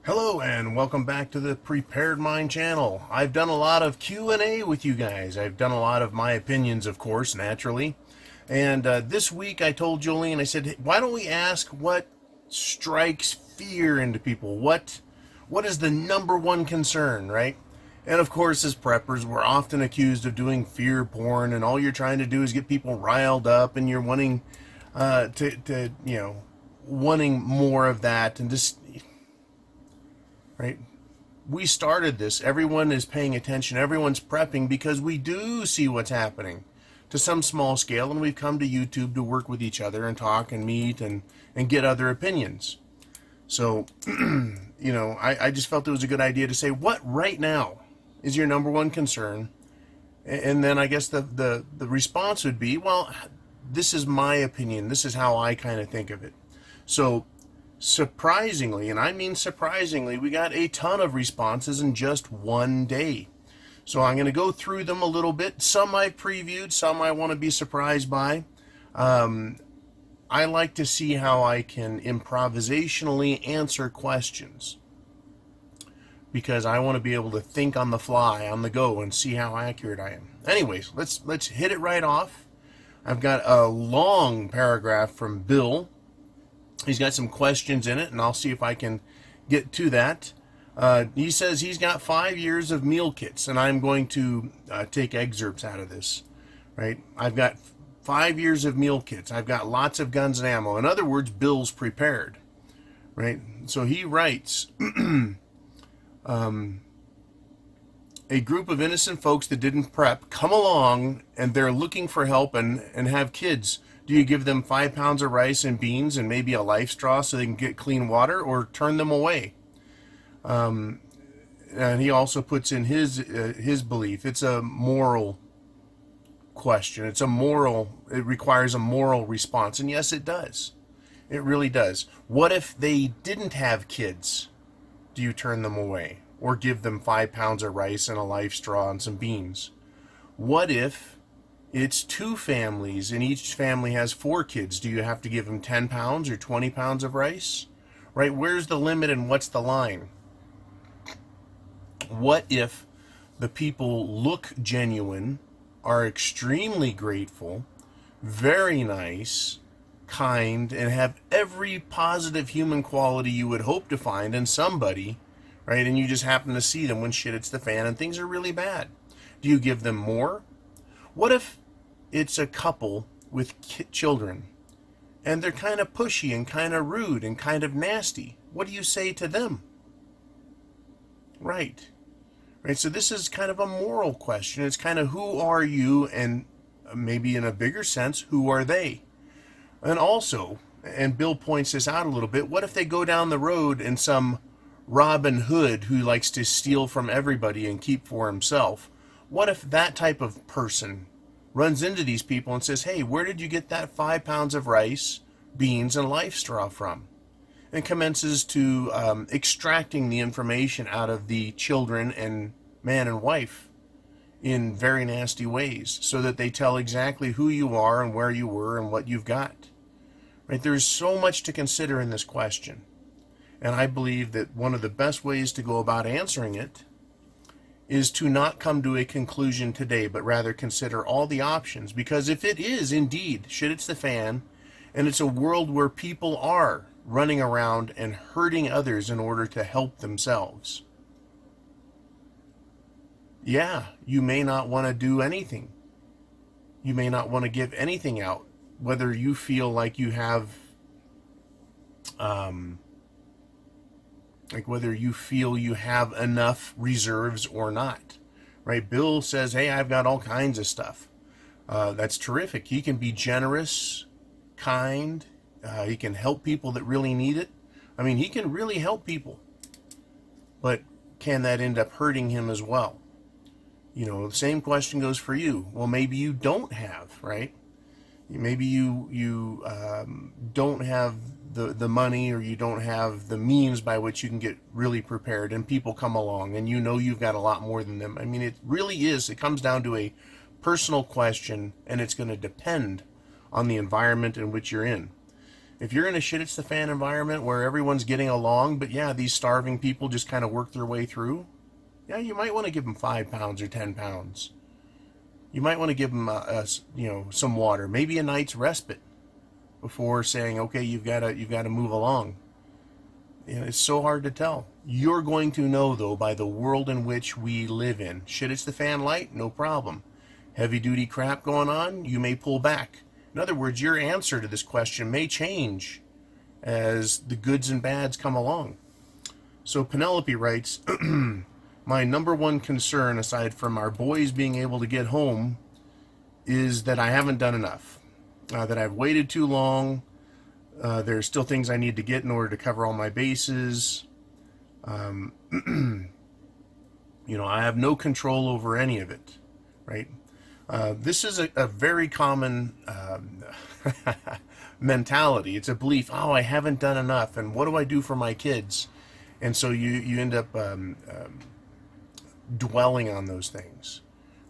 Hello and welcome back to the Prepared Mind channel. I've done a lot of Q&A with you guys. I've done a lot of my opinions, of course, naturally. And this week I told Jolene, I said, "Hey, why don't we ask what strikes fear into people? What is the number one concern, right?" And of course, as preppers, we're often accused of doing fear porn, and all you're trying to do is get people riled up, and you're wanting wanting more of that, and just right? We started this. Everyone is paying attention. Everyone's prepping because we do see what's happening to some small scale, and we've come to YouTube to work with each other and talk and meet and get other opinions. So, I just felt it was a good idea to say, what right now is your number one concern? And then I guess the response would be, well, this is my opinion. This is how I kind of think of it. So, surprisingly, and I mean surprisingly, we got a ton of responses in just one day. So I'm going to go through them a little bit. Some I previewed, some I want to be surprised by. I like to see how I can improvisationally answer questions, because I want to be able to think on the fly, on the go, and see how accurate I am. Anyways, let's hit it right off. I've got a long paragraph from Bill. He's got some questions in it, and I'll see if I can get to that. He says he's got 5 years of meal kits, and I'm going to take excerpts out of this. Right? I've got 5 years of meal kits. I've got lots of guns and ammo. In other words, Bill's prepared. Right? So he writes, a group of innocent folks that didn't prep come along, and they're looking for help and have kids. Do you give them 5 pounds of rice and beans and maybe a life straw so they can get clean water, or turn them away? And he also puts in his belief. It's a moral question. It requires a moral response. And yes, it does. It really does. What if they didn't have kids? Do you turn them away or give them 5 pounds of rice and a life straw and some beans? What if it's 2 families and each family has 4 kids? Do you have to give them 10 pounds or 20 pounds of rice? Right? Where's the limit and what's the line? What if the people look genuine, are extremely grateful, very nice, kind, and have every positive human quality you would hope to find in somebody, right? And you just happen to see them when shit hits the fan and things are really bad. Do you give them more? What if it's a couple with children and they're kind of pushy and kind of rude and kind of nasty? What do you say to them? Right. Right. So this is kind of a moral question. It's kind of, who are you? And maybe in a bigger sense, who are they? And also, and Bill points this out a little bit, what if they go down the road and some Robin Hood who likes to steal from everybody and keep for himself? What if that type of person runs into these people and says, hey, where did you get that 5 pounds of rice, beans, and life straw from? And commences to extracting the information out of the children and man and wife in very nasty ways, so that they tell exactly who you are and where you were and what you've got. Right? There's so much to consider in this question. And I believe that one of the best ways to go about answering it is to not come to a conclusion today, but rather consider all the options. Because if it is indeed shit hits the fan, and it's a world where people are running around and hurting others in order to help themselves, yeah, you may not want to do anything. You may not want to give anything out, whether you feel like you have whether you feel you have enough reserves or not, right? Bill says, hey, I've got all kinds of stuff. That's terrific. He can be generous, kind. He can help people that really need it. I mean, he can really help people. But can that end up hurting him as well? The same question goes for you. Well, maybe you don't have, right? Maybe you don't have the money, or you don't have the means by which you can get really prepared, and people come along and you've got a lot more than them. I mean, it comes down to a personal question, and it's going to depend on the environment in which you're in. If you're in a shit it's the fan environment where everyone's getting along, but yeah, these starving people just kind of work their way through, yeah, you might want to give them 5 pounds or 10 pounds. You might want to give them, some water, maybe a night's respite before saying, okay, you've got to move along. It's so hard to tell. You're going to know, though, by the world in which we live in. Shit, it's the fan light, no problem. Heavy duty crap going on, you may pull back. In other words, your answer to this question may change as the goods and bads come along. So Penelope writes, my number one concern, aside from our boys being able to get home, is that I haven't done enough. That I've waited too long. There's still things I need to get in order to cover all my bases. I have no control over any of it, right? This is a very common mentality. It's a belief, oh, I haven't done enough, and what do I do for my kids? And so you end up dwelling on those things,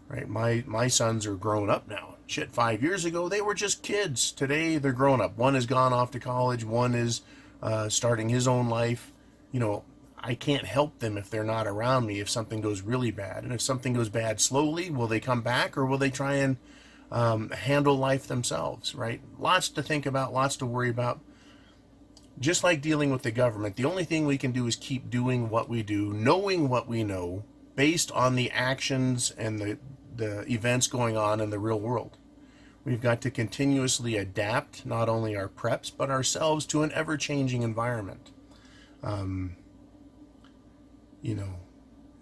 right? My sons are grown up now. Shit, 5 years ago, they were just kids. Today, they're grown up. One has gone off to college. One is starting his own life. I can't help them if they're not around me if something goes really bad. And if something goes bad slowly, will they come back or will they try and handle life themselves, right? Lots to think about, lots to worry about. Just like dealing with the government, the only thing we can do is keep doing what we do, knowing what we know, based on the actions and the events going on in the real world. We've got to continuously adapt not only our preps, but ourselves to an ever-changing environment.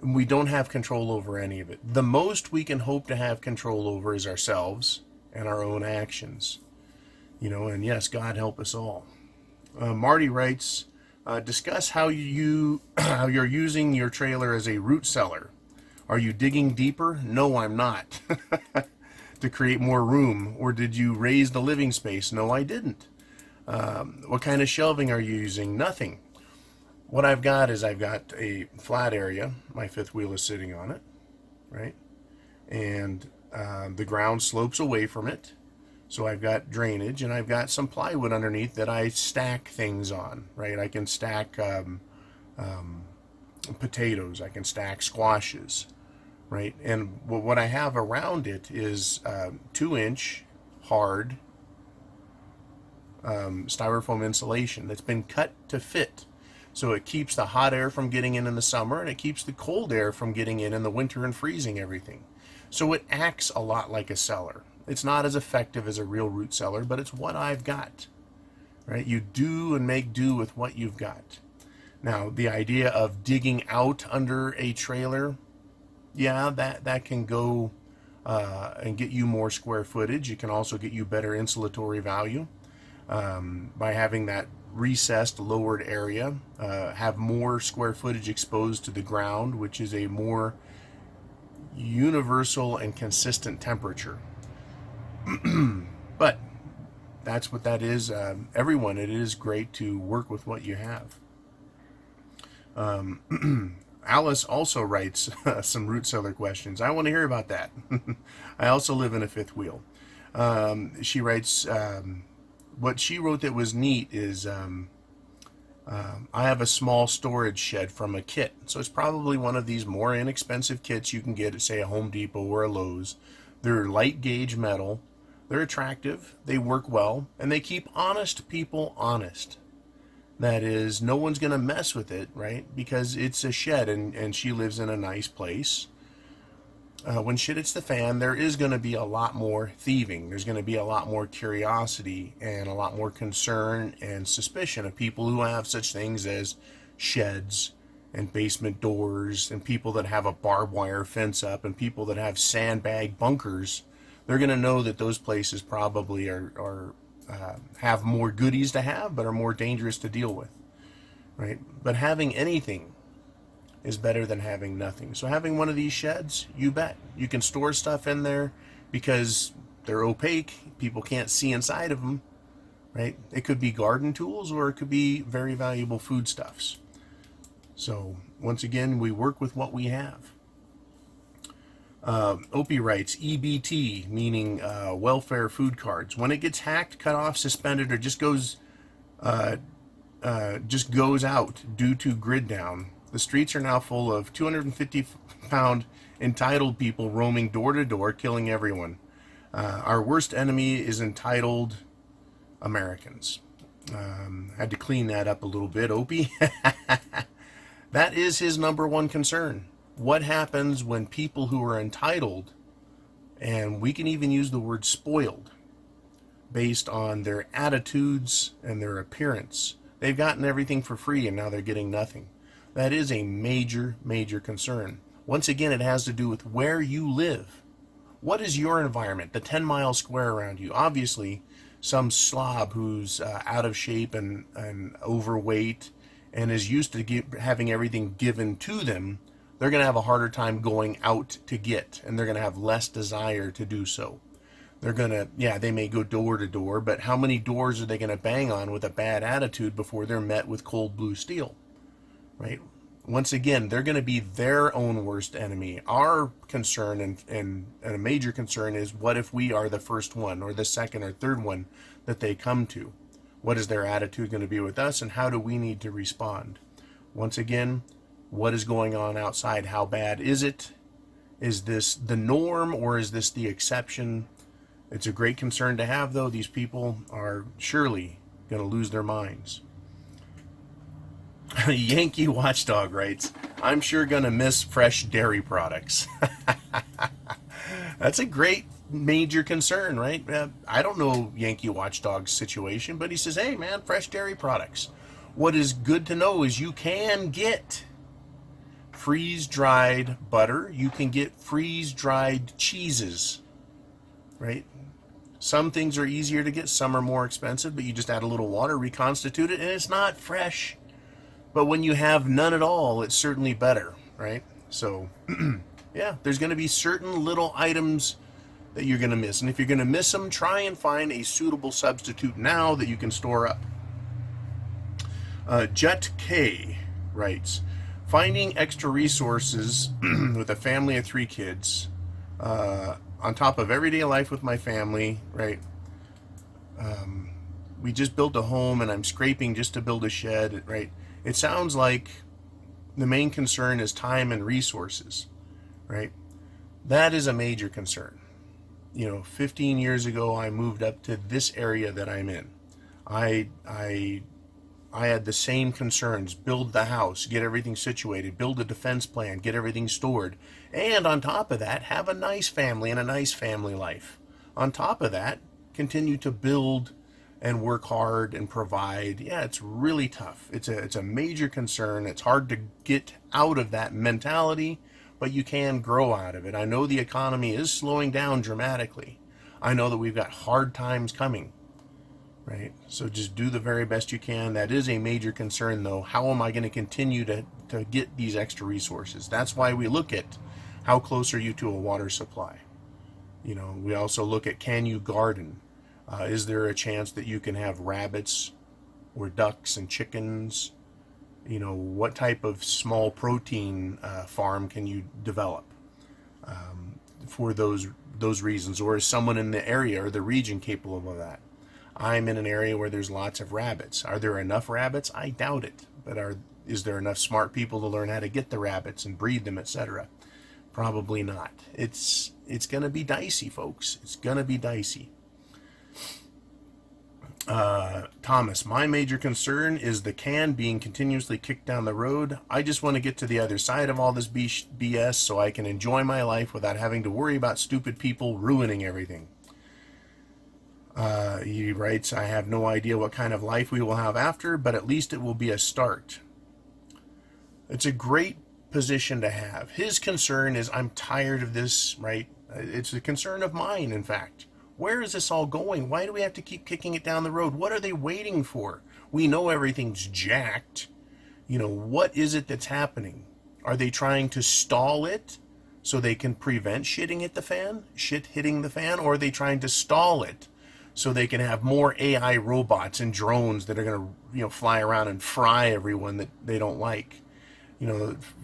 We don't have control over any of it. The most we can hope to have control over is ourselves and our own actions. And yes, God help us all. Marty writes, discuss how you're using your trailer as a root cellar. Are you digging deeper? No, I'm not. To create more room. Or did you raise the living space? No, I didn't. What kind of shelving are you using? Nothing. What I've got is I've got a flat area. My fifth wheel is sitting on it, right? And the ground slopes away from it. So I've got drainage, and I've got some plywood underneath that I stack things on, right? I can stack potatoes. I can stack squashes, right? And what I have around it is 2-inch hard styrofoam insulation that's been cut to fit. So it keeps the hot air from getting in the summer, and it keeps the cold air from getting in the winter and freezing everything. So it acts a lot like a cellar. It's not as effective as a real root cellar, but it's what I've got, right? You do and make do with what you've got. Now, the idea of digging out under a trailer, yeah, that can go and get you more square footage. It can also get you better insulatory value by having that recessed, lowered area, have more square footage exposed to the ground, which is a more universal and consistent temperature. But that's what that is. Everyone, it is great to work with what you have. Alice also writes some root cellar questions. I want to hear about that. I also live in a fifth wheel. She writes, what she wrote that was neat is, I have a small storage shed from a kit. So it's probably one of these more inexpensive kits you can get at, say, a Home Depot or a Lowe's. They're light gauge metal. They're attractive. They work well. And they keep honest people honest. That is, no one's going to mess with it, right? Because it's a shed and she lives in a nice place. When shit hits the fan, there is going to be a lot more thieving. There's going to be a lot more curiosity and a lot more concern and suspicion of people who have such things as sheds and basement doors and people that have a barbed wire fence up and people that have sandbag bunkers. They're going to know that those places probably are have more goodies to have, but are more dangerous to deal with, right? But having anything is better than having nothing. So having one of these sheds, you bet. You can store stuff in there because they're opaque. People can't see inside of them, right? It could be garden tools or it could be very valuable foodstuffs. So once again, we work with what we have. Opie writes, EBT, meaning welfare food cards. When it gets hacked, cut off, suspended, or just goes just goes out due to grid down. The streets are now full of 250-pound entitled people roaming door to door, killing everyone. Our worst enemy is entitled Americans. Had to clean that up a little bit, Opie. That is his number one concern. What happens when people who are entitled, and we can even use the word spoiled, based on their attitudes and their appearance, they've gotten everything for free and now they're getting nothing. That is a major, major concern. Once again, it has to do with where you live. What is your environment, the 10-mile square around you? Obviously, some slob who's out of shape and overweight and is used to having everything given to them, they're going to have a harder time going out to get, and they're going to have less desire to do so. They're going to, yeah, they may go door to door, but how many doors are they going to bang on with a bad attitude before they're met with cold blue steel, right? Once again, they're going to be their own worst enemy. Our concern and a major concern is, what if we are the first one or the second or third one that they come to? What is their attitude going to be with us, and how do we need to respond? Once again, what is going on outside? How bad is it? Is this the norm or is this the exception? It's a great concern to have, though. These people are surely going to lose their minds. Yankee Watchdog writes, I'm sure going to miss fresh dairy products. That's a great major concern, right? I don't know Yankee Watchdog's situation, but he says, hey, man, fresh dairy products. What is good to know is you can get freeze-dried butter. You can get freeze-dried cheeses, right? Some things are easier to get, some are more expensive, but you just add a little water, reconstitute it, and it's not fresh. But when you have none at all, it's certainly better, right? So, yeah, there's going to be certain little items that you're going to miss. And if you're going to miss them, try and find a suitable substitute now that you can store up. Jet K writes, finding extra resources with a family of 3 kids, on top of everyday life with my family, right? We just built a home and I'm scraping just to build a shed, right? It sounds like the main concern is time and resources, right? That is a major concern. 15 years ago, I moved up to this area that I'm in. I had the same concerns: build the house, get everything situated, build a defense plan, get everything stored, and on top of that, have a nice family and a nice family life. On top of that, continue to build and work hard and provide. Yeah, it's really tough. It's a major concern. It's hard to get out of that mentality, but you can grow out of it. I know the economy is slowing down dramatically. I know that we've got hard times coming, right? So just do the very best you can. That is a major concern, though. How am I going to continue to get these extra resources? That's why we look at how close are you to a water supply. We also look at, can you garden? Is there a chance that you can have rabbits or ducks and chickens? What type of small protein farm can you develop for those reasons? Or is someone in the area or the region capable of that? I'm in an area where there's lots of rabbits. Are there enough rabbits? I doubt it. But is there enough smart people to learn how to get the rabbits and breed them, etc.? Probably not. It's going to be dicey, folks. It's going to be dicey. Thomas, my major concern is the can being continuously kicked down the road. I just want to get to the other side of all this BS so I can enjoy my life without having to worry about stupid people ruining everything. He writes, I have no idea what kind of life we will have after, but at least it will be a start. It's a great position to have. His concern is, I'm tired of this, right? It's a concern of mine, in fact. Where is this all going? Why do we have to keep kicking it down the road? What are they waiting for? We know everything's jacked. What is it that's happening? Are they trying to stall it so they can prevent shit hitting the fan? Or are they trying to stall it so they can have more AI robots and drones that are going to, fly around and fry everyone that they don't like?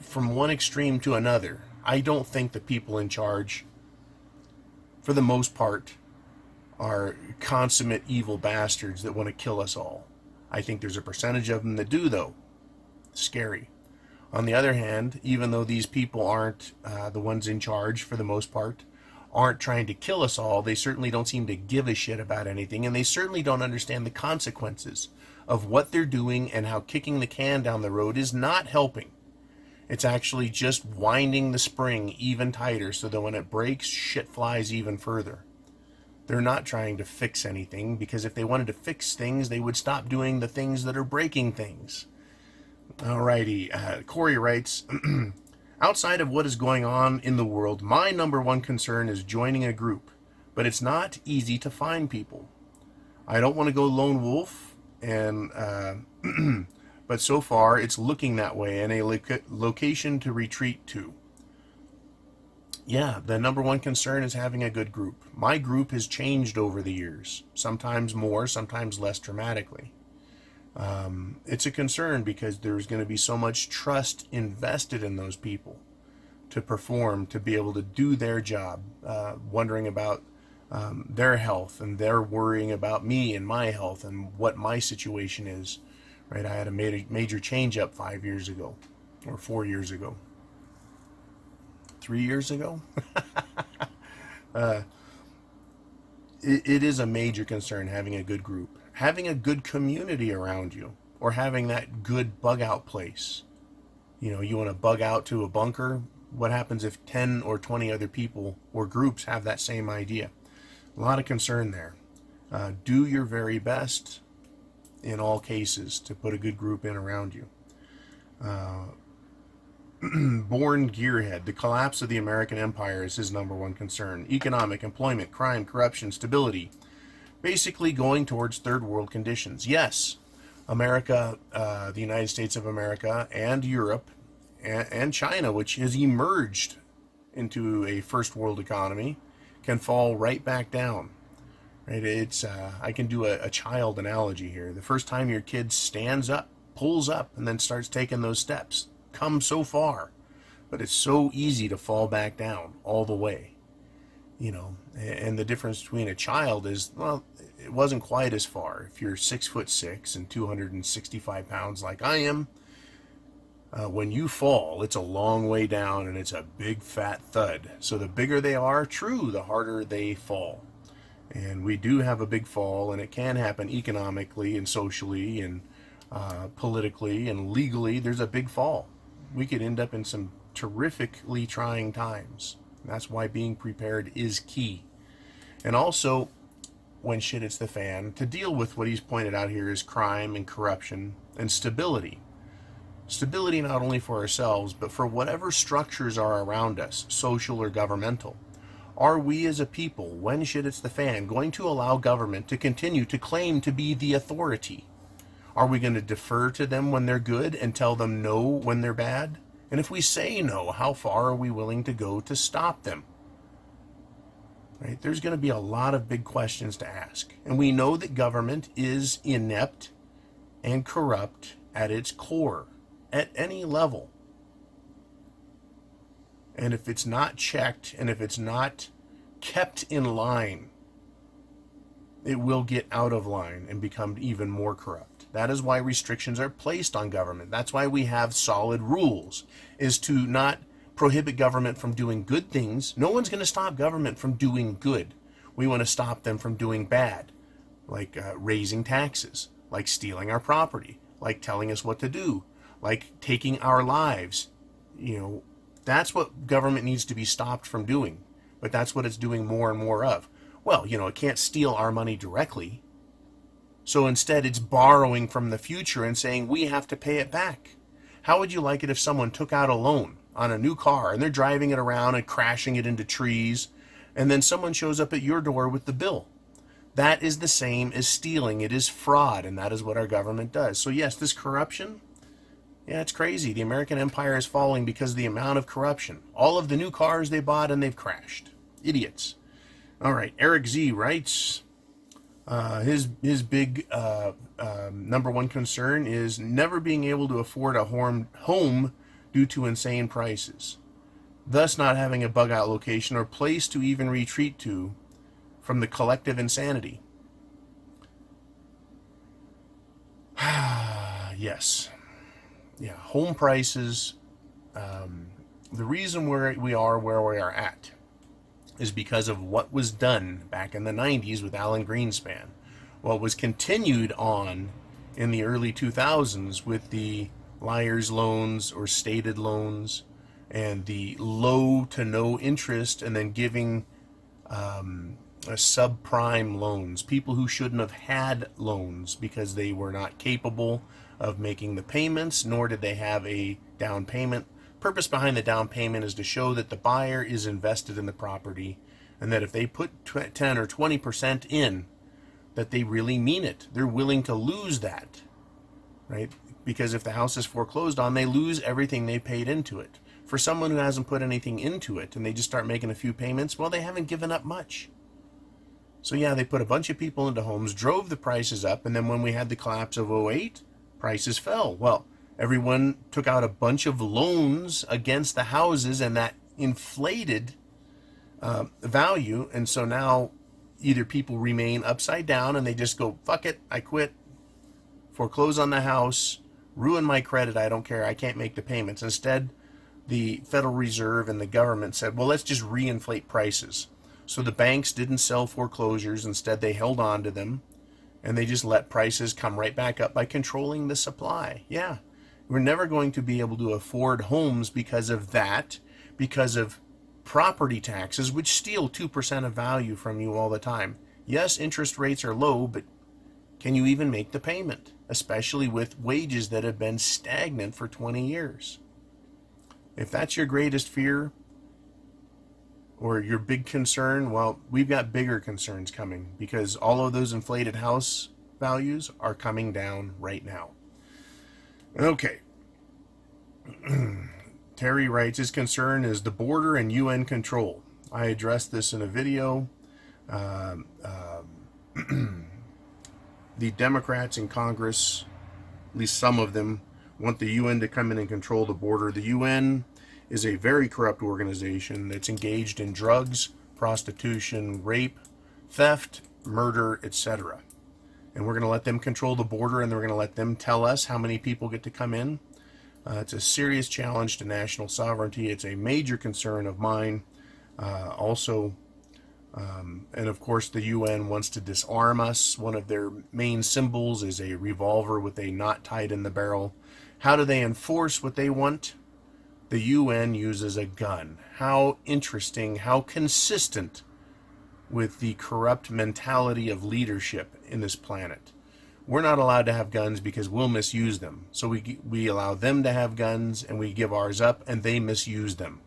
From one extreme to another. I don't think the people in charge, for the most part, are consummate evil bastards that want to kill us all. I think there's a percentage of them that do, though. Scary. On the other hand, even though these people aren't the ones in charge for the most part, aren't trying to kill us all, they certainly don't seem to give a shit about anything, and they certainly don't understand the consequences of what they're doing and how kicking the can down the road is not helping. It's actually just winding the spring even tighter so that when it breaks, shit flies even further. They're not trying to fix anything, because if they wanted to fix things, they would stop doing the things that are breaking things. Alrighty, Corey writes, outside of what is going on in the world, my number one concern is joining a group, but it's not easy to find people. I don't want to go lone wolf, and but so far it's looking that way, and a location to retreat to. Yeah, the number one concern is having a good group. My group has changed over the years, sometimes more, sometimes less dramatically. It's a concern because there's going to be so much trust invested in those people to perform, to be able to do their job, wondering about their health, and they're worrying about me and my health and what my situation is. Right? I had a major change up 5 years ago, or 4 years ago. 3 years ago? It is a major concern having a good group. Having a good community around you, or having that good bug out place. You know, you want to bug out to a bunker. What happens if 10 or 20 other people or groups have that same idea? A lot of concern there. Do your very best in all cases to put a good group in around you. Born Gearhead, the collapse of the American empire is his number one concern. Economic, employment, crime, corruption, stability. Basically going towards third world conditions. Yes, America, the United States of America, and Europe, and China, which has emerged into a first world economy, can fall right back down. Right? It's I can do a child analogy here. The first time your kid stands up, pulls up, and then starts taking those steps, come so far, but it's so easy to fall back down all the way. You know, and the difference between a child is, well, it wasn't quite as far. If you're 6'6" and 265 pounds like I am, when you fall, it's a long way down, and it's a big fat thud. So the bigger they are, true, the harder they fall. And we do have a big fall, and it can happen economically and socially and politically and legally. There's a big fall. We could end up in some terrifically trying times. That's why being prepared is key. And also, when shit hits the fan, to deal with what he's pointed out here is crime and corruption and stability. Stability not only for ourselves, but for whatever structures are around us, social or governmental. Are we as a people, when shit hits the fan, going to allow government to continue to claim to be the authority? Are we going to defer to them when they're good and tell them no when they're bad? And if we say no, how far are we willing to go to stop them? Right? There's going to be a lot of big questions to ask. And we know that government is inept and corrupt at its core, at any level. And if it's not checked, and if it's not kept in line, it will get out of line and become even more corrupt. That is why restrictions are placed on government. That's why we have solid rules, is to not prohibit government from doing good things. No one's going to stop government from doing good. We want to stop them from doing bad, like raising taxes, like stealing our property, like telling us what to do, like taking our lives. You know, that's what government needs to be stopped from doing. But that's what it's doing more and more of. Well, you know, it can't steal our money directly. So instead, it's borrowing from the future and saying we have to pay it back. How would you like it if someone took out a loan on a new car and they're driving it around and crashing it into trees, and then someone shows up at your door with the bill? That is the same as stealing. It is fraud, and that is what our government does. So yes, this corruption, yeah, it's crazy. The American empire is falling because of the amount of corruption. All of the new cars they bought, and they've crashed. Idiots. All right, Eric Z writes, his big number one concern is never being able to afford a home due to insane prices, thus not having a bug out location or place to even retreat to from the collective insanity. yes. Yeah, home prices, the reason we are where we are at is because of what was done back in the 90s with Alan Greenspan. What was continued on in the early 2000s with the liar's loans or stated loans and the low to no interest, and then giving subprime loans, people who shouldn't have had loans because they were not capable of making the payments, nor did they have a down payment. Purpose behind the down payment is to show that the buyer is invested in the property, and that if they put 10 or 20% in, that they really mean it. They're willing to lose that, right? Because if the house is foreclosed on, they lose everything they paid into it. For someone who hasn't put anything into it and they just start making a few payments, well, they haven't given up much. So yeah, they put a bunch of people into homes, drove the prices up, and then when we had the collapse of '08, prices fell. Well, everyone took out a bunch of loans against the houses, and that inflated value. And so now either people remain upside down and they just go, fuck it, I quit, foreclose on the house, ruin my credit, I don't care, I can't make the payments. Instead, the Federal Reserve and the government said, well, let's just reinflate prices. So the banks didn't sell foreclosures. Instead, they held on to them, and they just let prices come right back up by controlling the supply. Yeah, we're never going to be able to afford homes because of that, because of property taxes, which steal 2% of value from you all the time. Yes, interest rates are low, but can you even make the payment, especially with wages that have been stagnant for 20 years? If that's your greatest fear or your big concern, well, we've got bigger concerns coming, because all of those inflated house values are coming down right now. Okay. Terry writes, his concern is the border and UN control. I addressed this in a video. The Democrats in Congress, at least some of them, want the UN to come in and control the border. The UN is a very corrupt organization that's engaged in drugs, prostitution, rape, theft, murder, etc. And we're going to let them control the border, and we're going to let them tell us how many people get to come in. It's a serious challenge to national sovereignty. It's a major concern of mine. And of course, the UN wants to disarm us. One of their main symbols is a revolver with a knot tied in the barrel. How do they enforce what they want? The UN uses a gun. How interesting, how consistent with the corrupt mentality of leadership in this planet. We're not allowed to have guns because we'll misuse them. So we allow them to have guns, and we give ours up, and they misuse them.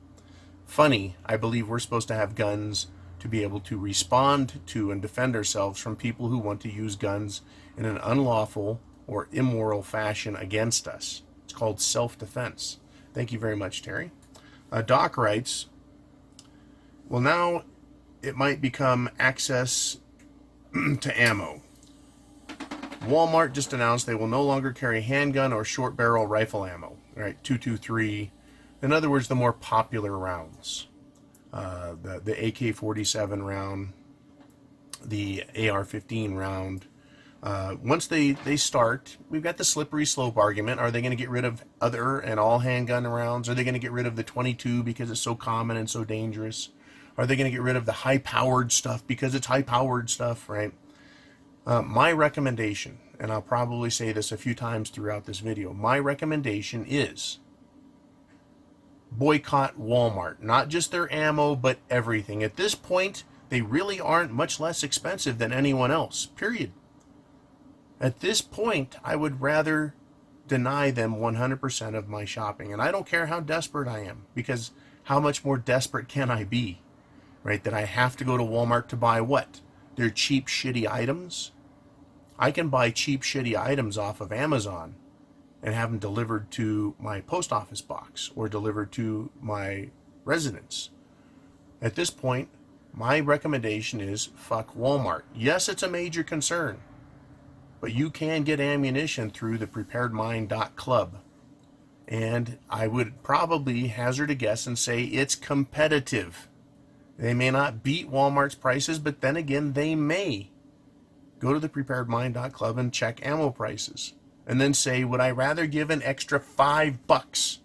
Funny, I believe we're supposed to have guns to be able to respond to and defend ourselves from people who want to use guns in an unlawful or immoral fashion against us. It's called self-defense. Thank you very much, Terry. Doc writes, well, now it might become access to ammo. Walmart just announced they will no longer carry handgun or short barrel rifle ammo, right? 223. In other words, the more popular rounds. The AK-47 round, the AR-15 round. Once they start, we've got the slippery slope argument. Are they going to get rid of other and all handgun rounds? Are they going to get rid of the 22 because it's so common and so dangerous? Are they going to get rid of the high-powered stuff because it's high-powered stuff, right? My recommendation, and I'll probably say this a few times throughout this video, my recommendation is boycott Walmart. Not just their ammo, but everything. At this point, they really aren't much less expensive than anyone else, period. At this point, I would rather deny them 100% of my shopping. And I don't care how desperate I am, because how much more desperate can I be, right? That I have to go to Walmart to buy what? Their cheap, shitty items? I can buy cheap, shitty items off of Amazon and have them delivered to my post office box or delivered to my residence. At this point, my recommendation is fuck Walmart. Yes, it's a major concern, but you can get ammunition through the preparedmind.club. And I would probably hazard a guess and say it's competitive. They may not beat Walmart's prices, but then again, they may. Go to the preparedmind.club and check ammo prices. and then say, would I rather give an extra $5,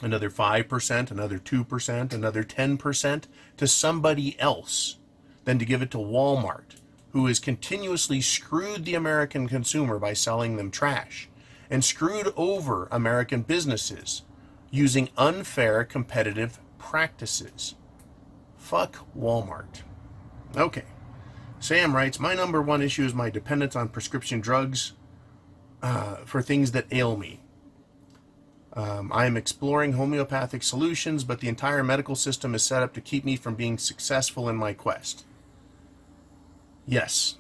another 5%, another 2%, another 10% to somebody else than to give it to Walmart, who has continuously screwed the American consumer by selling them trash and screwed over American businesses using unfair competitive practices. Fuck Walmart. Okay. Sam writes, my number one issue is my dependence on prescription drugs for things that ail me. I am exploring homeopathic solutions, but the entire medical system is set up to keep me from being successful in my quest. Yes,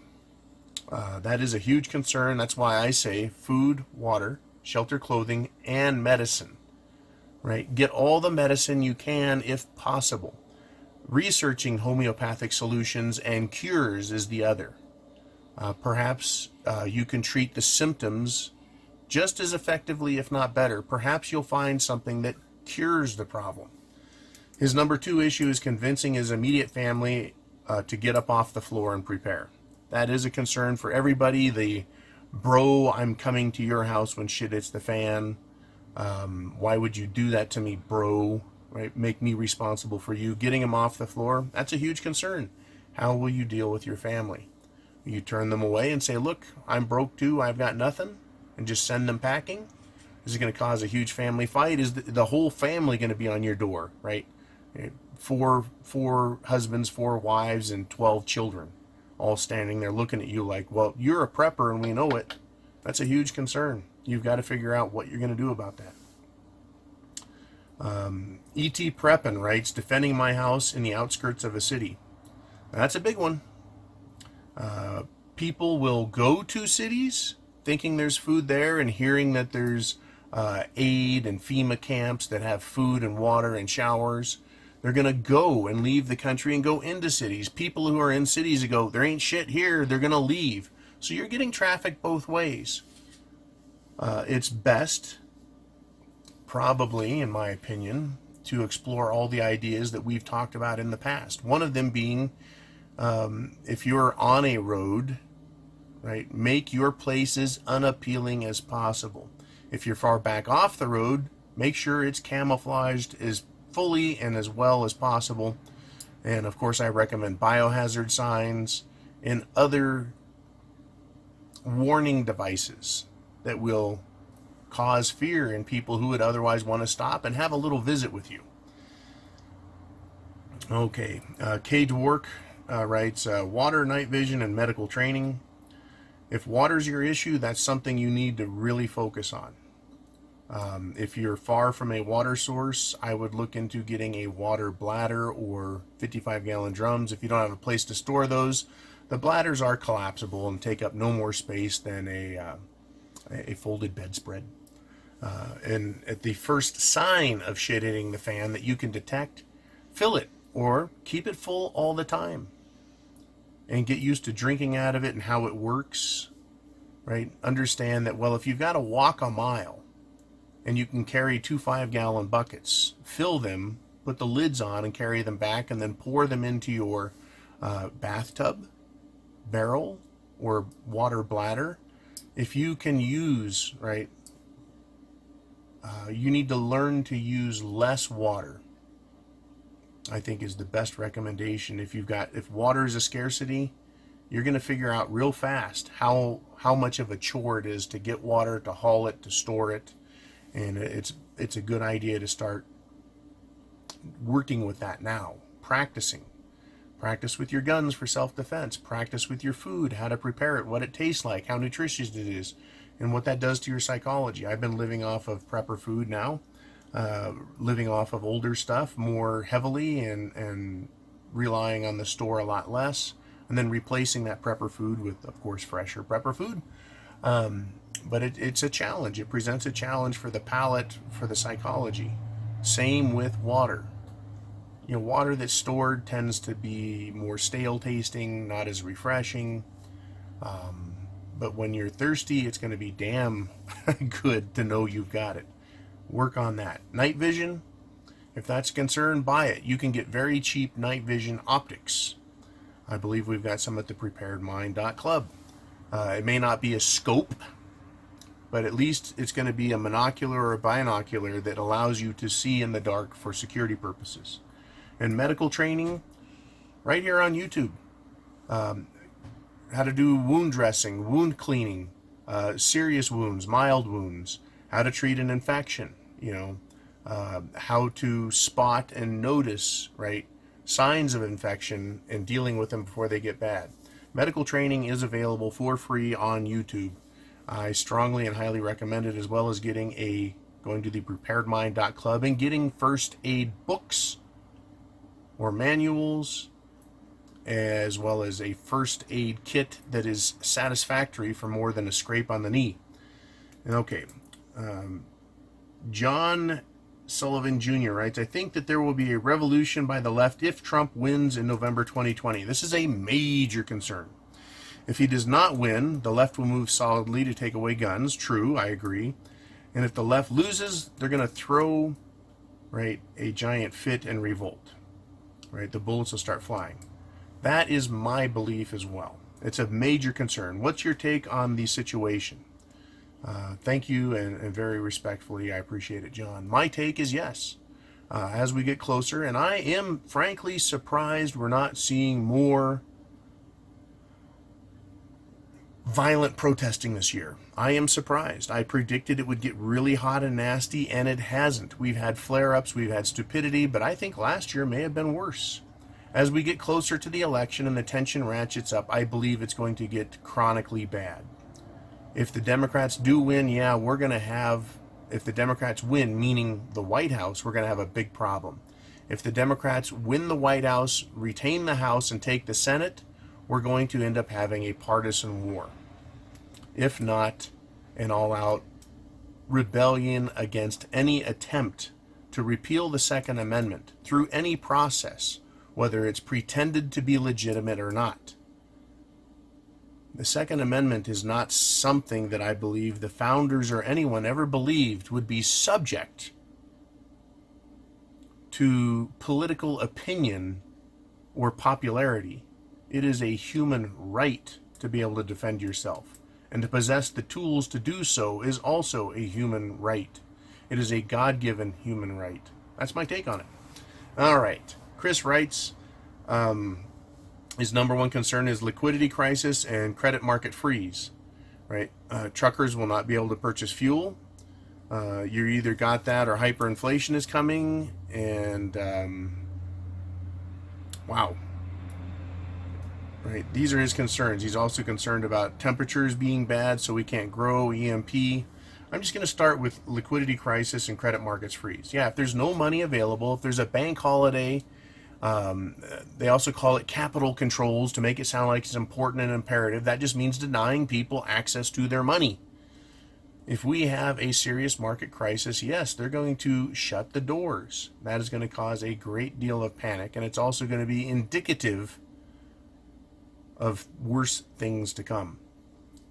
that is a huge concern. That's why I say food, water, shelter, clothing, and medicine. Right? Get all the medicine you can if possible. Researching homeopathic solutions and cures is the other. Perhaps you can treat the symptoms just as effectively, if not better. Perhaps you'll find something that cures the problem. His number two issue is convincing his immediate family to get up off the floor and prepare. That is a concern for everybody. The bro, I'm coming to your house when shit hits the fan. Why would you do that to me, bro? Right? Make me responsible for you. Getting him off the floor, that's a huge concern. How will you deal with your family? Will you turn them away and say, look, I'm broke too, I've got nothing, and just send them packing? Is it going to cause a huge family fight? Is the whole family going to be on your door, right? Four husbands, 4 wives, and 12 children all standing there looking at you like, well, you're a prepper and we know it. That's a huge concern. You've got to figure out what you're going to do about that. E.T. Preppin writes, defending my house in the outskirts of a city. That's a big one. People will go to cities thinking there's food there and hearing that there's aid and FEMA camps that have food and water and showers. They're going to go and leave the country and go into cities. People who are in cities go, there ain't shit here, they're going to leave. So you're getting traffic both ways. It's best, probably, in my opinion, to explore all the ideas that we've talked about in the past. One of them being, if you're on a road, right, make your place as unappealing as possible. If you're far back off the road, make sure it's camouflaged as fully and as well as possible. And of course, I recommend biohazard signs and other warning devices that will cause fear in people who would otherwise want to stop and have a little visit with you. Okay, Cage Work writes, water, night vision, and medical training. If water's your issue, that's something you need to really focus on. If you're far from a water source, I would look into getting a water bladder or 55-gallon drums. If you don't have a place to store those, the bladders are collapsible and take up no more space than a folded bedspread. And at the first sign of shit hitting the fan that you can detect, fill it or keep it full all the time. And get used to drinking out of it and how it works, right? Understand that, well, if you've got to walk a mile and you can carry 2 5-gallon buckets, fill them, put the lids on and carry them back, and then pour them into your bathtub, barrel, or water bladder. If you can use, right, you need to learn to use less water, I think, is the best recommendation. If water is a scarcity, you're going to figure out real fast how much of a chore it is to get water, to haul it, to store it. And it's a good idea to start working with that now. Practicing. Practice with your guns for self-defense. Practice with your food, how to prepare it, what it tastes like, how nutritious it is, and what that does to your psychology. I've been living off of prepper food now. Living off of older stuff more heavily and relying on the store a lot less, and then replacing that prepper food with, of course, fresher prepper food. But it's a challenge. It presents a challenge for the palate, for the psychology. Same with water. You know, water that's stored tends to be more stale tasting, not as refreshing. But when you're thirsty, it's going to be damn good to know you've got it. Work on that. Night vision, if that's a concern, buy it. You can get very cheap night vision optics. I believe we've got some at the preparedmind.club. It may not be a scope, but at least it's going to be a monocular or a binocular that allows you to see in the dark for security purposes. And medical training, right here on YouTube. How to do wound dressing, wound cleaning, serious wounds, mild wounds, how to treat an infection, how to spot and notice, right, signs of infection and dealing with them before they get bad. Medical training is available for free on YouTube. I strongly and highly recommend it, as well as going to the preparedmind.club and getting first aid books or manuals, as well as a first aid kit that is satisfactory for more than a scrape on the knee. Okay, John Sullivan Jr. writes, I think that there will be a revolution by the left if Trump wins in November 2020. This is a major concern. If he does not win, the left will move solidly to take away guns. True, I agree. And if the left loses, they're going to throw, right, a giant fit and revolt. Right, the bullets will start flying. That is my belief as well. It's a major concern. What's your take on the situation? Thank you, and very respectfully, I appreciate it, John. My take is yes. As we get closer, and I am frankly surprised we're not seeing more violent protesting this year. I am surprised. I predicted it would get really hot and nasty, and it hasn't. We've had flare-ups, we've had stupidity, but I think last year may have been worse. As we get closer to the election and the tension ratchets up, I believe it's going to get chronically bad. If the Democrats do win, yeah, we're going to have, if the Democrats win, meaning the White House, we're going to have a big problem. If the Democrats win the White House, retain the House, and take the Senate, we're going to end up having a partisan war. If not, an all-out rebellion against any attempt to repeal the Second Amendment through any process, whether it's pretended to be legitimate or not. The Second Amendment is not something that I believe the founders or anyone ever believed would be subject to political opinion or popularity. It is a human right to be able to defend yourself, and to possess the tools to do so is also a human right. It is a God-given human right. That's my take on it. All right. Chris writes, his number one concern is liquidity crisis and credit market freeze. Right? Truckers will not be able to purchase fuel. You either got that or hyperinflation is coming, and wow. Right? These are his concerns. He's also concerned about temperatures being bad, so we can't grow, EMP. I'm just going to start with liquidity crisis and credit markets freeze. Yeah, if there's no money available, if there's a bank holiday, they also call it capital controls to make it sound like it's important and imperative. That just means denying people access to their money. If we have a serious market crisis, yes, they're going to shut the doors. That is going to cause a great deal of panic, and it's also going to be indicative of worse things to come.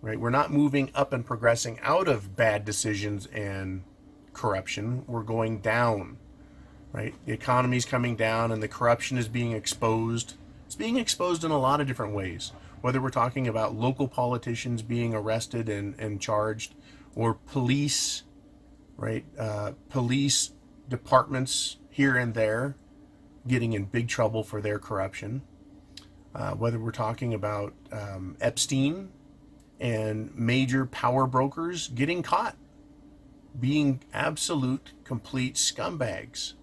Right? We're not moving up and progressing out of bad decisions and corruption. We're going down. Right? The economy's coming down and the corruption is being exposed. It's being exposed in a lot of different ways. Whether we're talking about local politicians being arrested and charged, or police, right? Police departments here and there getting in big trouble for their corruption. Whether we're talking about Epstein and major power brokers getting caught, being absolute, complete scumbags.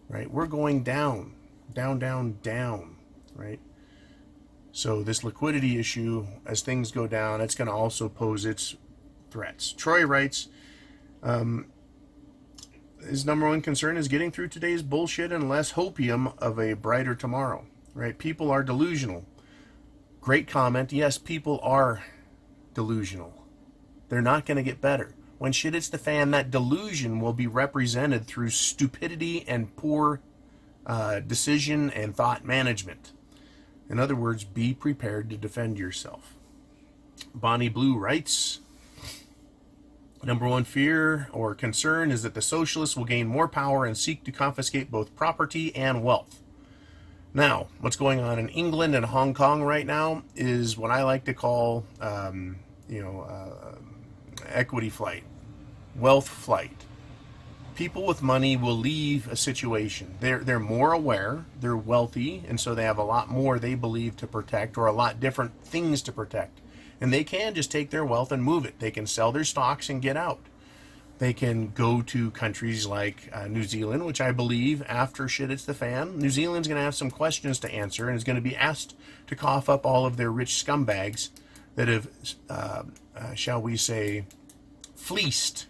Right? We're going down, down, down, down, right? So this liquidity issue, as things go down, it's going to also pose its threats. Troy writes, his number one concern is getting through today's bullshit and less hopium of a brighter tomorrow, right? People are delusional. Great comment. Yes, people are delusional. They're not going to get better. When shit hits the fan, that delusion will be represented through stupidity and poor decision and thought management. In other words, be prepared to defend yourself. Bonnie Blue writes, number one fear or concern is that the socialists will gain more power and seek to confiscate both property and wealth. Now, what's going on in England and Hong Kong right now is what I like to call, equity flight, wealth flight. People with money will leave a situation. They're more aware, they're wealthy, and so they have a lot more they believe to protect, or a lot different things to protect. And they can just take their wealth and move it. They can sell their stocks and get out. They can go to countries like New Zealand, which I believe after shit hits the fan, New Zealand's going to have some questions to answer and is going to be asked to cough up all of their rich scumbags that have, shall we say, fleeced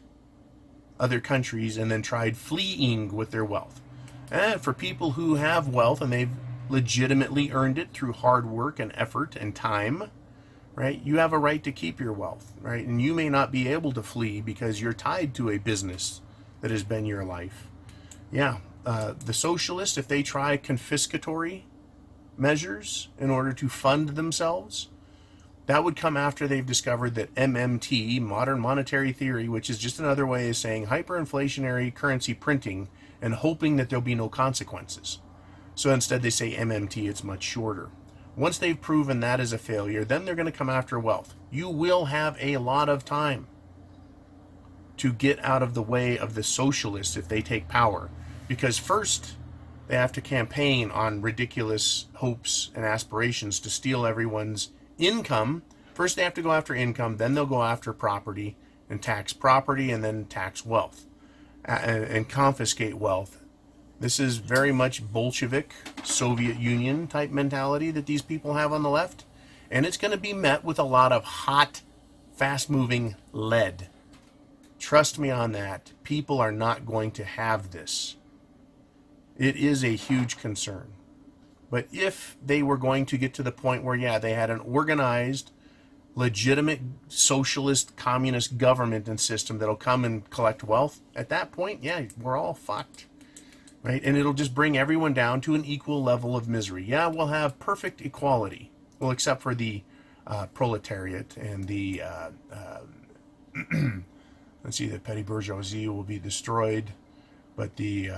other countries and then tried fleeing with their wealth. And for people who have wealth and they've legitimately earned it through hard work and effort and time, right? You have a right to keep your wealth, right? And you may not be able to flee because you're tied to a business that has been your life. Yeah, the socialists, if they try confiscatory measures in order to fund themselves, that would come after they've discovered that MMT, modern monetary theory, which is just another way of saying hyperinflationary currency printing and hoping that there'll be no consequences. So instead they say MMT, it's much shorter. Once they've proven that is a failure, then they're going to come after wealth. You will have a lot of time to get out of the way of the socialists if they take power. Because first, they have to campaign on ridiculous hopes and aspirations to steal everyone's income. First they have to go after income, then they'll go after property and tax property, and then tax wealth and confiscate wealth. This is very much Bolshevik, Soviet Union type mentality that these people have on the left, and it's going to be met with a lot of hot, fast-moving lead. Trust me on that. People are not going to have this. It is a huge concern. But if they were going to get to the point where, yeah, they had an organized, legitimate socialist, communist government and system that'll come and collect wealth, at that point, yeah, we're all fucked, right? And it'll just bring everyone down to an equal level of misery. Yeah, we'll have perfect equality, well, except for the proletariat and the, let's see, the petty bourgeoisie will be destroyed. But the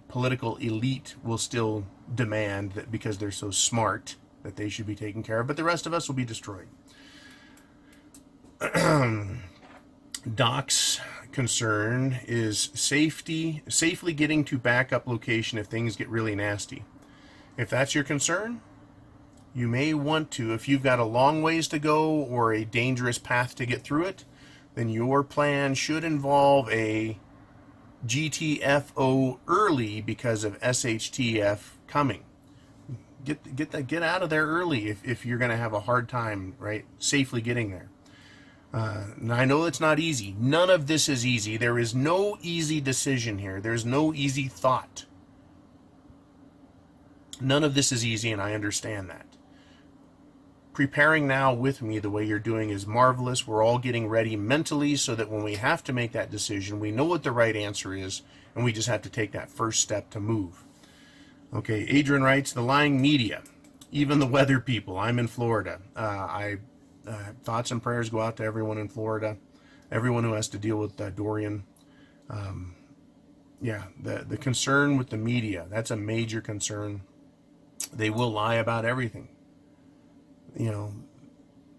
political elite will still demand that because they're so smart that they should be taken care of. But the rest of us will be destroyed. Doc's concern is safely getting to backup location if things get really nasty. If that's your concern, you may want to, if you've got a long ways to go or a dangerous path to get through it, then your plan should involve a GTFO early because of SHTF coming. Get out of there early if you're going to have a hard time, right, safely getting there. And I know it's not easy. None of this is easy. There is no easy decision here. There's no easy thought. None of this is easy, and I understand that. Preparing now with me the way you're doing is marvelous. We're all getting ready mentally so that when we have to make that decision, we know what the right answer is, and we just have to take that first step to move. Okay, Adrian writes, the lying media, even the weather people. I'm in Florida. Thoughts and prayers go out to everyone in Florida, everyone who has to deal with Dorian. Yeah, the concern with the media, that's a major concern. They will lie about everything. You know,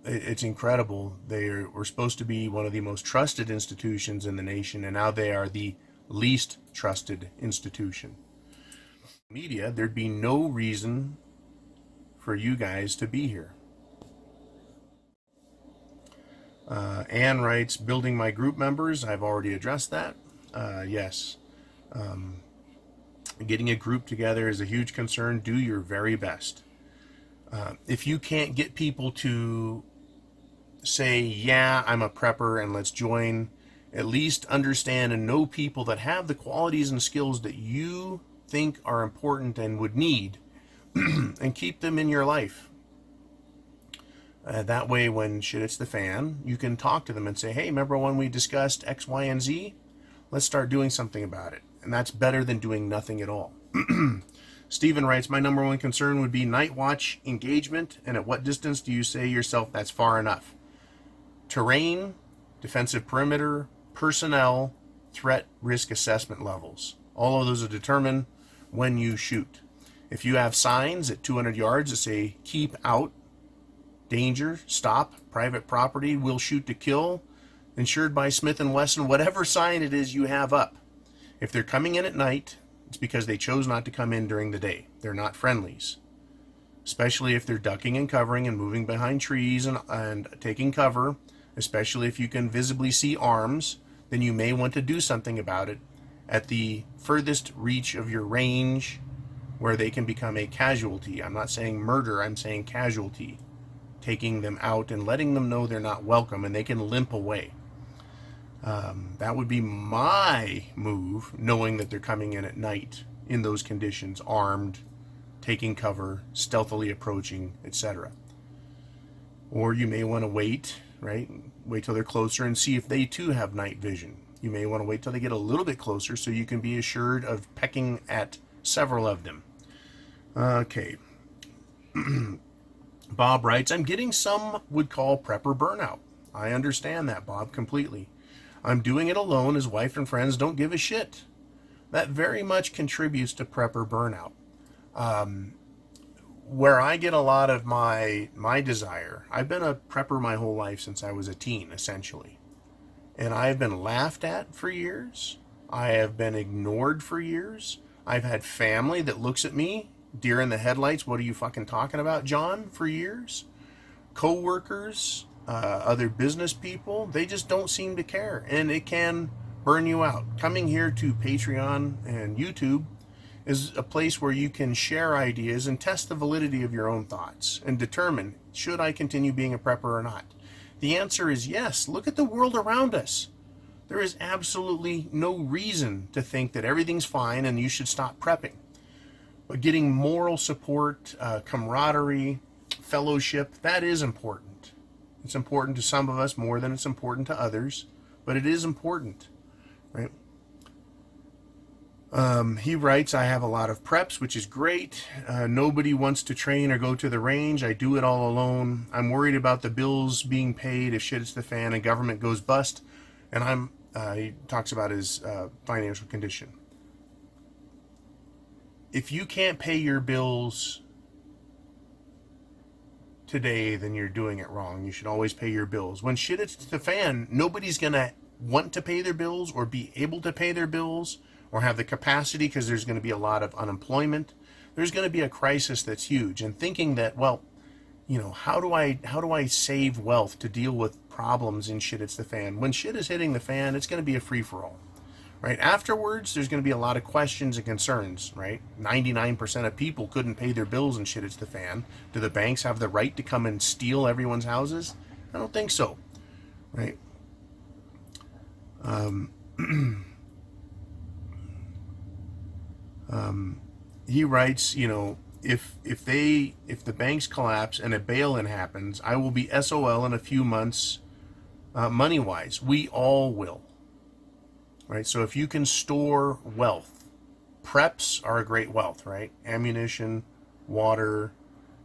it's incredible. They were supposed to be one of the most trusted institutions in the nation, and now they are the least trusted institution. Media, there'd be no reason for you guys to be here. Anne writes, building my group members. I've already addressed that. Yes. Getting a group together is a huge concern. Do your very best. If you can't get people to say, yeah, I'm a prepper and let's join, at least understand and know people that have the qualities and skills that you think are important and would need and keep them in your life. That way, when shit hits the fan, you can talk to them and say, hey, remember when we discussed X, Y, and Z? Let's start doing something about it. And that's better than doing nothing at all. Stephen writes, my number one concern would be night watch engagement, and at what distance do you say yourself that's far enough? Terrain, defensive perimeter, personnel, threat risk assessment levels. All of those are determined when you shoot. If you have signs at 200 yards that say keep out, danger, stop, private property, will shoot to kill, insured by Smith & Wesson, whatever sign it is you have up. If they're coming in at night, it's because they chose not to come in during the day. They're not friendlies. Especially if they're ducking and covering and moving behind trees and taking cover, especially if you can visibly see arms, then you may want to do something about it at the furthest reach of your range where they can become a casualty. I'm not saying murder, I'm saying casualty. Taking them out and letting them know they're not welcome and they can limp away. That would be my move, knowing that they're coming in at night in those conditions, armed, taking cover, stealthily approaching, etc. Or you may want to wait, right? Wait till they're closer and see if they too have night vision. You may want to wait till they get a little bit closer so you can be assured of pecking at several of them. Okay. Bob writes, I'm getting some would call prepper burnout. I understand that, Bob, completely. I'm doing it alone as wife and friends don't give a shit. That very much contributes to prepper burnout. Where I get a lot of my desire, I've been a prepper my whole life since I was a teen, essentially. And I've been laughed at for years. I have been ignored for years. I've had family that looks at me, deer in the headlights, what are you fucking talking about, John, for years. Co-workers, other business people, they just don't seem to care. And it can burn you out. Coming here to Patreon and YouTube is a place where you can share ideas and test the validity of your own thoughts and determine, should I continue being a prepper or not? The answer is yes. Look at the world around us. There is absolutely no reason to think that everything's fine and you should stop prepping. But getting moral support, camaraderie, fellowship, that is important. It's important to some of us more than it's important to others, but it is important, right? He writes, I have a lot of preps, which is great. Nobody wants to train or go to the range. I do it all alone. I'm worried about the bills being paid if shit hits the fan and government goes bust. And he talks about his financial condition. If you can't pay your bills today, then you're doing it wrong. You should always pay your bills. When shit hits the fan, nobody's going to want to pay their bills or be able to pay their bills or have the capacity because there's going to be a lot of unemployment. There's going to be a crisis that's huge. And thinking that, well, you know, how do I save wealth to deal with problems in shit hits the fan? When shit is hitting the fan, it's going to be a free-for-all, right? Afterwards, there's going to be a lot of questions and concerns, right? 99% of people couldn't pay their bills and shit hits the fan. Do the banks have the right to come and steal everyone's houses? I don't think so, right? He writes, you know, if the banks collapse and a bail-in happens, I will be SOL in a few months, money-wise. We all will, right? So if you can store wealth, preps are a great wealth, right? Ammunition, water,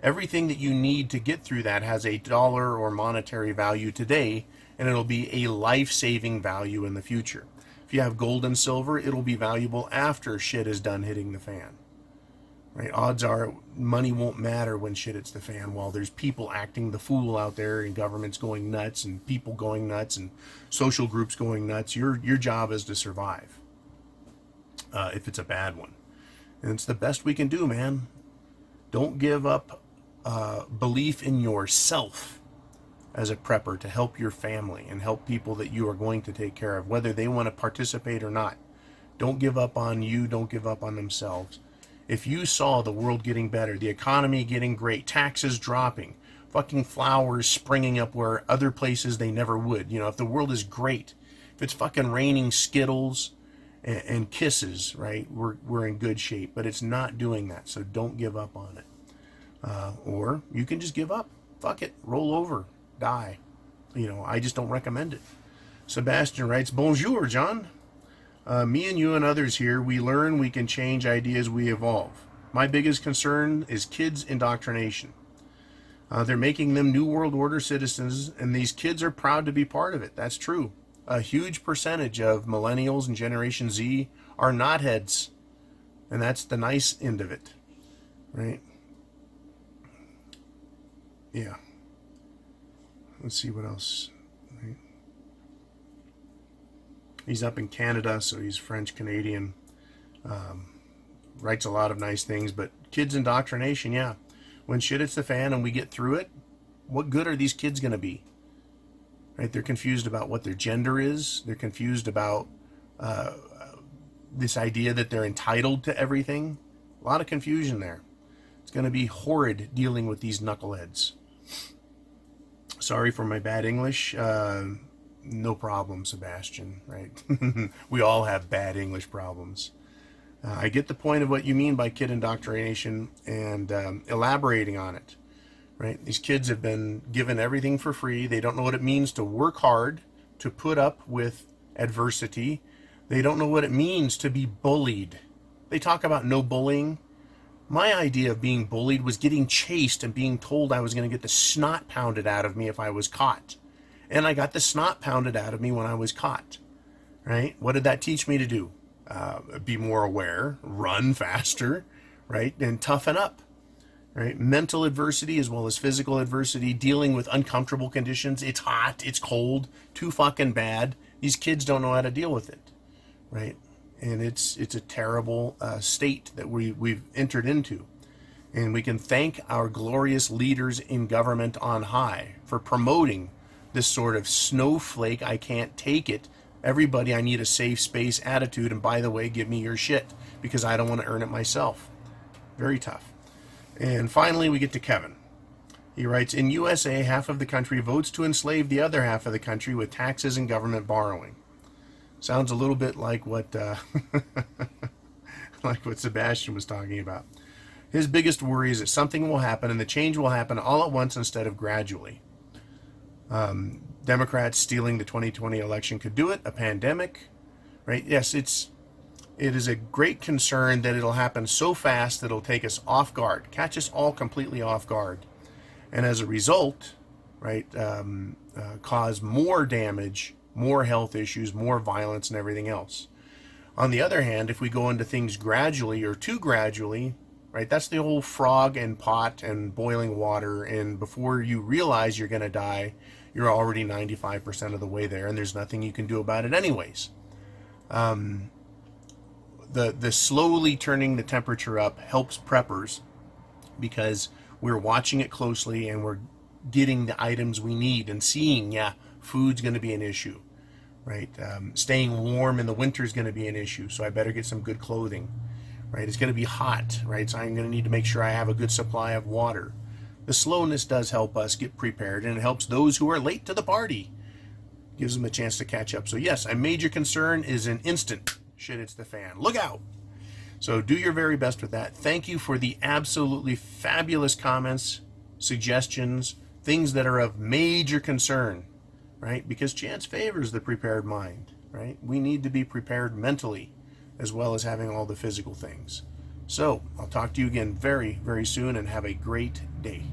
everything that you need to get through that has a dollar or monetary value today, and it'll be a life-saving value in the future. If you have gold and silver, it'll be valuable after shit is done hitting the fan. Right? Odds are money won't matter when shit hits the fan while there's people acting the fool out there and governments going nuts and people going nuts and social groups going nuts. Your job is to survive if it's a bad one. And it's the best we can do, man. Don't give up belief in yourself as a prepper to help your family and help people that you are going to take care of, whether they want to participate or not. Don't give up on you. Don't give up on themselves. If you saw the world getting better, the economy getting great, taxes dropping, fucking flowers springing up where other places they never would, you know, if the world is great, if it's fucking raining Skittles and kisses, right, we're in good shape. But it's not doing that, so don't give up on it. Or you can just give up. Fuck it. Roll over. Die. You know, I just don't recommend it. Sebastian writes, Bonjour, John. Me and you and others here, we learn, we can change ideas, we evolve. My biggest concern is kids' indoctrination. They're making them New World Order citizens, and these kids are proud to be part of it. That's true. A huge percentage of millennials and Generation Z are knotheads, and that's the nice end of it, right? Yeah. Let's see what else. Right. He's up in Canada, so he's French Canadian. Writes a lot of nice things, but kids indoctrination, yeah. When shit hits the fan and we get through it, what good are these kids going to be? Right? They're confused about what their gender is. They're confused about this idea that they're entitled to everything. A lot of confusion there. It's going to be horrid dealing with these knuckleheads. Sorry for my bad English. No problem, Sebastian, right? We all have bad English problems. I get the point of what you mean by kid indoctrination and elaborating on it, right? These kids have been given everything for free. They don't know what it means to work hard, to put up with adversity. They don't know what it means to be bullied. They talk about no bullying. My idea of being bullied was getting chased and being told I was going to get the snot pounded out of me if I was caught. And I got the snot pounded out of me when I was caught, right? What did that teach me to do? Be more aware, run faster, right? And toughen up, right? Mental adversity as well as physical adversity, dealing with uncomfortable conditions. It's hot, it's cold, too fucking bad. These kids don't know how to deal with it, right? And it's a terrible state that we've entered into. And we can thank our glorious leaders in government on high for promoting this sort of snowflake, I can't take it, everybody, I need a safe space attitude, and by the way, give me your shit, because I don't want to earn it myself. Very tough. And finally, we get to Kevin. He writes, in USA, half of the country votes to enslave the other half of the country with taxes and government borrowing. Sounds a little bit like what like what Sebastian was talking about. His biggest worry is that something will happen, and the change will happen all at once instead of gradually. Democrats stealing the 2020 election could do it. A pandemic, right? Yes, it is a great concern that it'll happen so fast that it'll take us off guard, catch us all completely off guard, and as a result, right, cause more damage, more health issues, more violence, and everything else. On the other hand, if we go into things gradually or too gradually, right, that's the whole frog and pot and boiling water, and before you realize you're going to die, you're already 95% of the way there, and there's nothing you can do about it anyways. The slowly turning the temperature up helps preppers because we're watching it closely and we're getting the items we need and seeing, yeah, food's going to be an issue, right? Staying warm in the winter is going to be an issue, so I better get some good clothing, right? It's going to be hot, right? So I'm going to need to make sure I have a good supply of water. The slowness does help us get prepared, and it helps those who are late to the party. Gives them a chance to catch up. So yes, a major concern is an instant shit hits the fan. Look out! So do your very best with that. Thank you for the absolutely fabulous comments, suggestions, things that are of major concern, right? Because chance favors the prepared mind, right? We need to be prepared mentally as well as having all the physical things. So I'll talk to you again very, very soon, and have a great day.